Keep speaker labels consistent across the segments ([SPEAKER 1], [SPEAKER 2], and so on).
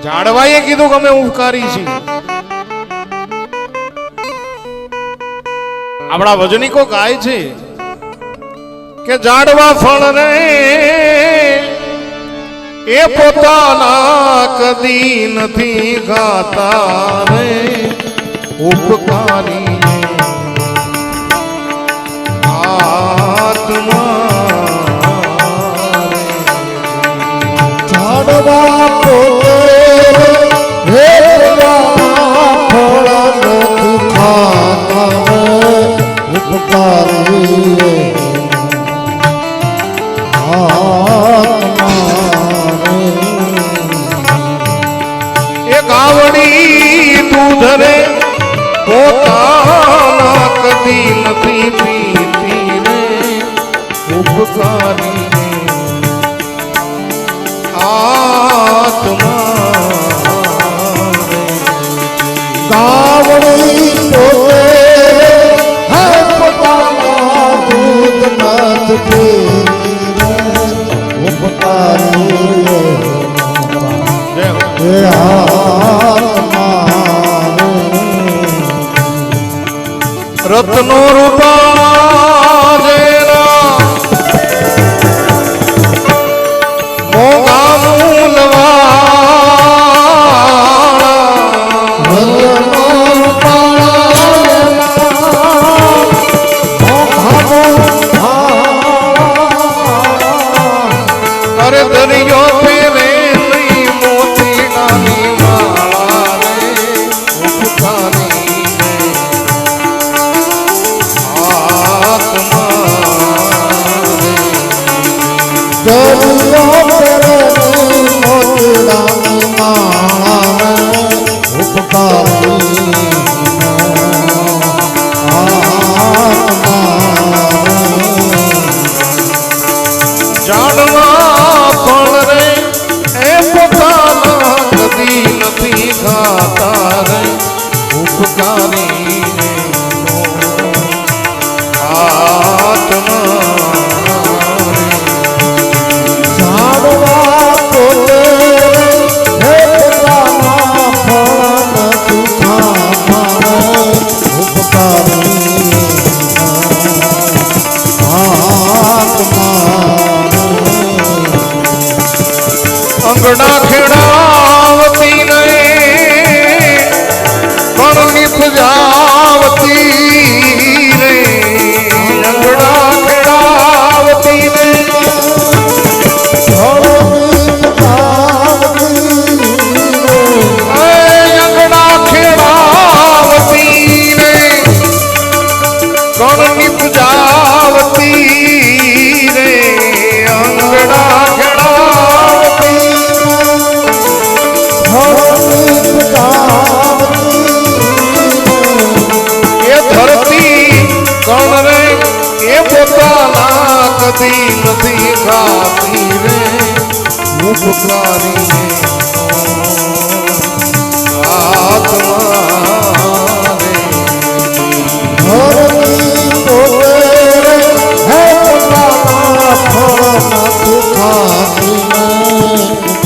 [SPEAKER 1] ઝાડવાએ કીધું કે અમે ઉપકારી છીએ. આપણા વજનીકો ગાય છે કે ઝાડવા ફળ રે એ પોતાના કદી નથી ગાતા રે ઉપકારી
[SPEAKER 2] ઝાડવા પોતે ફળ નથી ખાતા ઉપકારી
[SPEAKER 1] એ ગાવડી દૂધ રે પોતાના કદી નથી પીતી રે ઉપકારી
[SPEAKER 2] ગાવડી પોતે હે પોતાના દૂધ નથી પીતી ઉપકારી
[SPEAKER 1] રત્નો રૂપા જેના મોગા મૂલવાળા અરે દરિયો ફેરે નહીં મોતી નાની માળા રે ઉપકારી
[SPEAKER 2] દરિયો ફેરે નહીં મોતી નાની માળા ઉપકારી
[SPEAKER 1] જાણવા ફળ રે એ પોતાના કદી નથી ખાતા રે ઉપકારી આત્મા
[SPEAKER 2] ઝાડવા પોતે હે પોતાના ફળ નથી ખાતા ઉપકારી
[SPEAKER 1] અંગડા ખેડાવતી ને કરણી પૂજાવતી રે અંગડા ખેડાવતી ને અંગડા ખેડાવતી ને કરણી પૂજાવતી રે અંગડા કદી નથી ખાતી રે ઉપકારી આત્મા
[SPEAKER 2] ધરતી પોતે હે પોતાના ફળ નથી ખાતી ઉપકારી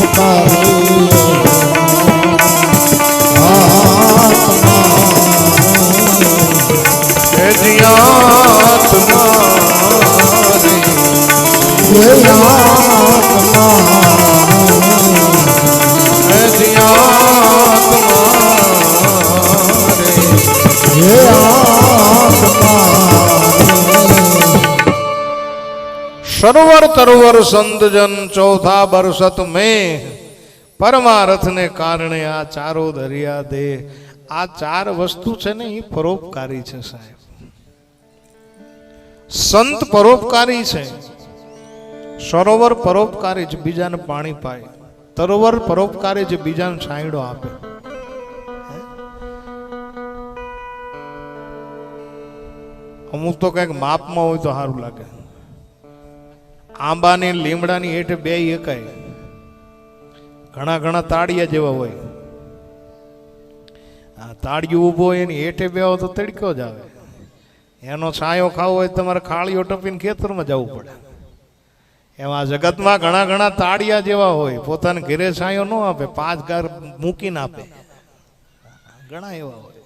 [SPEAKER 1] સરોવર તરોવર સંતજન ચોથા બરસત में પરમાર્થ ને કારણે આ ચારો દરિયા દે આ ચાર વસ્તુ છે ને એ પરોપકારી છે સાહેબ. સંત પરોપકારી છે, સરોવર પરોપકારી છે બીજાને પાણી પાય, તરોવર પરોપકારી છે બીજાને છાંયડો આપે. અમુક તો કઈક માપમાં હોય તો સારું લાગે. આંબાની લીમડાની હેઠે બે એકાય ઘણા ઘણા તાળિયા જેવા હોય. આ તાળિયું ઊભો હોય એની હેઠે બેહો તો તડક્યો જ આવે. એનો છાંયો ખાવો હોય તમારે ખાળીઓ ટપીને ખેતરમાં જવું પડે. એમાં જગતમાં ઘણા ઘણા તાળિયા જેવા હોય, પોતાને ઘેરે છાંયો ન આપે, 5 ઘર મૂકીને આપે, ઘણા એવા હોય.